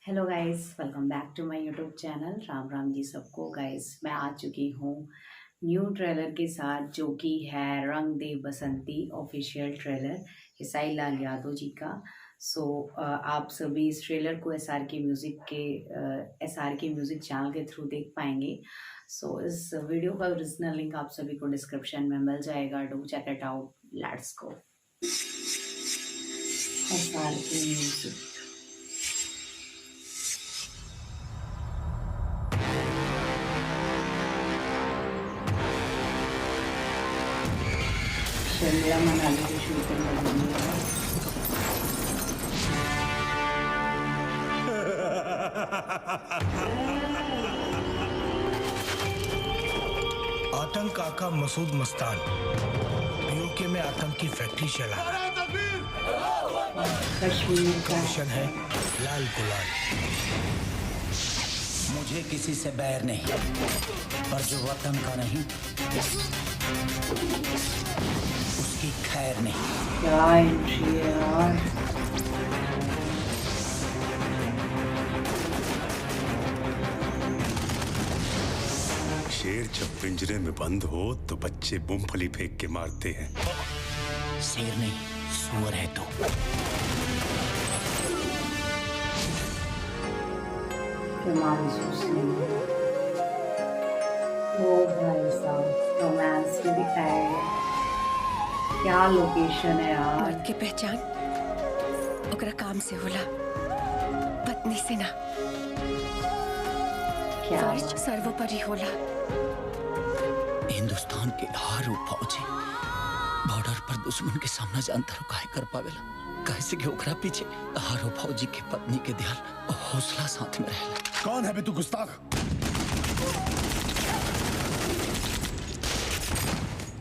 Hello guys, welcome back to my YouTube channel. Ram Ram ji सबको। Guys मैं आ चुकी हूँ न्यू ट्रेलर के साथ, जो कि है रंग दे बसंती ऑफिशियल ट्रेलर खेसारी लाल यादव जी का। आप सभी इस ट्रेलर को S R K music channel के थ्रू देख पाएंगे। इस वीडियो का ओरिजिनल लिंक आप सभी को डिस्क्रिप्शन में मिल जाएगा। Do check it out. Let's go. S R K music. Shimla Manali की शूटिंग लगी है। आतंक आका मसूद मस्तान पीओके में आतंक की फैक्ट्री चला रहा है। कश्मीर का मिशन है लाल गुलाल। मुझे किसी से बैर नहीं, पर जो वतन का नहीं उसकी खैर नहीं। क्या एंट्री है यार। शेर जब पिंजरे में बंद हो तो बच्चे मूंगफली फेंक के मारते हैं। शेर नहीं, सुअर है तू। महसूस नहीं। ओ भाई साहब, रोमांस भी दिखाया है। क्या लोकेशन है यार। मर्द के पहचान ओकरा काम से होला, पत्नी से ना। क्या फर्ज सर्वोपरि होला। हिंदुस्तान के हर वो फौजी बॉर्डर पर दुश्मन के सामना जानता रो काहे कर पावेला। कैसे कि ओकरा पीछे हर वो फौजी के पत्नी के ध्यान और हौसला साथ में रहेला। कौन है बे तू गुस्ताख?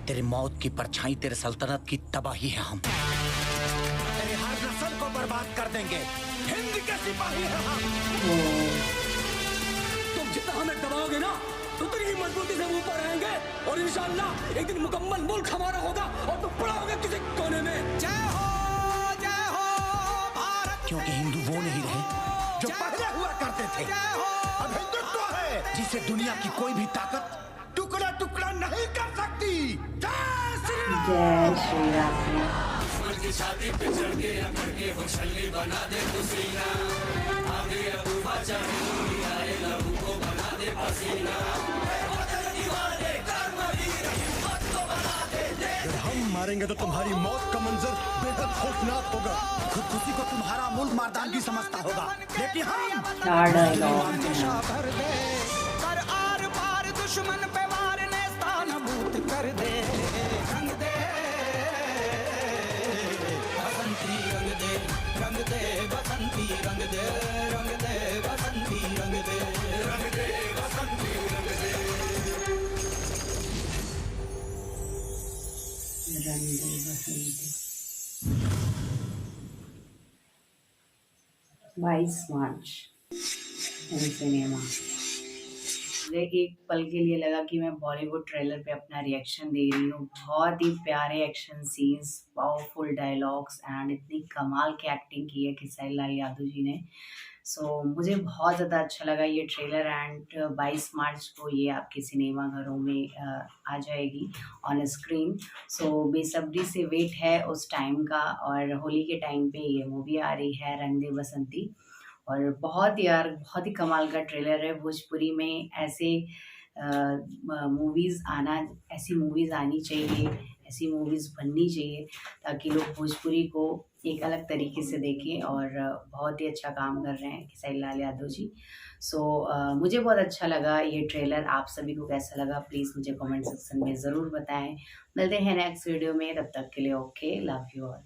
तेरी मौत की परछाई तेरे सल्तनत की तबाही है। हम तेरे हर नस्ल को बर्बाद कर देंगे। हिंद के सिपाही हैं हम। तुम जितना हमें दबाओगे ना, उतनी ही मजबूती से ऊपर आएंगे और इंशाअल्लाह एक दिन मुकम्मल मुल्क हमारा होगा और तुम पड़ा होगा किसी कोने में। जय हो भारत। क्योंकि हिंदू वो नहीं रहे जो पहले हुआ करते थे। अब हिंदुत्व है जिसे दुनिया की कोई भी ताकत टुकड़ा टुकड़ा नहीं कर सकती। जय श्री राम। अगर हम मारेंगे तो तुम्हारी मौत का मंजर बेहद खौफनाक होगा। खुदकुशी को तुम्हारा मुल्क मारदानगी समझता होगा, लेकिन हम क्या डायलॉग है। कर आर पार दुश्मन पे वार ने स्थान भूत कर दे। रंग दे बसंती, रंग दे बसंती, रंग दे बसंती, रंग दे बसंती, रंग दे बसंती। 22 मार्च इन सिनेमा। मुझे एक पल के लिए लगा कि मैं बॉलीवुड ट्रेलर पे अपना रिएक्शन दे रही हूँ। बहुत ही प्यारे action scenes, powerful dialogues and इतनी कमाल की एक्टिंग की है खेसारी लाल यादव जी ने। मुझे बहुत ज़्यादा अच्छा लगा ये ट्रेलर। एंड 22 मार्च को ये आपके सिनेमा घरों में आ जाएगी ऑन स्क्रीन। बेसब्री से वेट है उस टाइम का। और होली के टाइम पे ये मूवी आ रही है, रंग दे बसंती। और बहुत ही कमाल का ट्रेलर है। भोजपुरी में ऐसी मूवीज़ आनी चाहिए, ऐसी मूवीज़ बननी चाहिए, ताकि लोग भोजपुरी को एक अलग तरीके से देखें। और बहुत ही अच्छा काम कर रहे हैं खेसारी लाल यादव जी। मुझे बहुत अच्छा लगा ये ट्रेलर। आप सभी को कैसा लगा प्लीज़ मुझे कमेंट सेक्शन में ज़रूर बताएं। मिलते हैं नेक्स्ट वीडियो में, तब तक के लिए ओके, लव यू ऑल।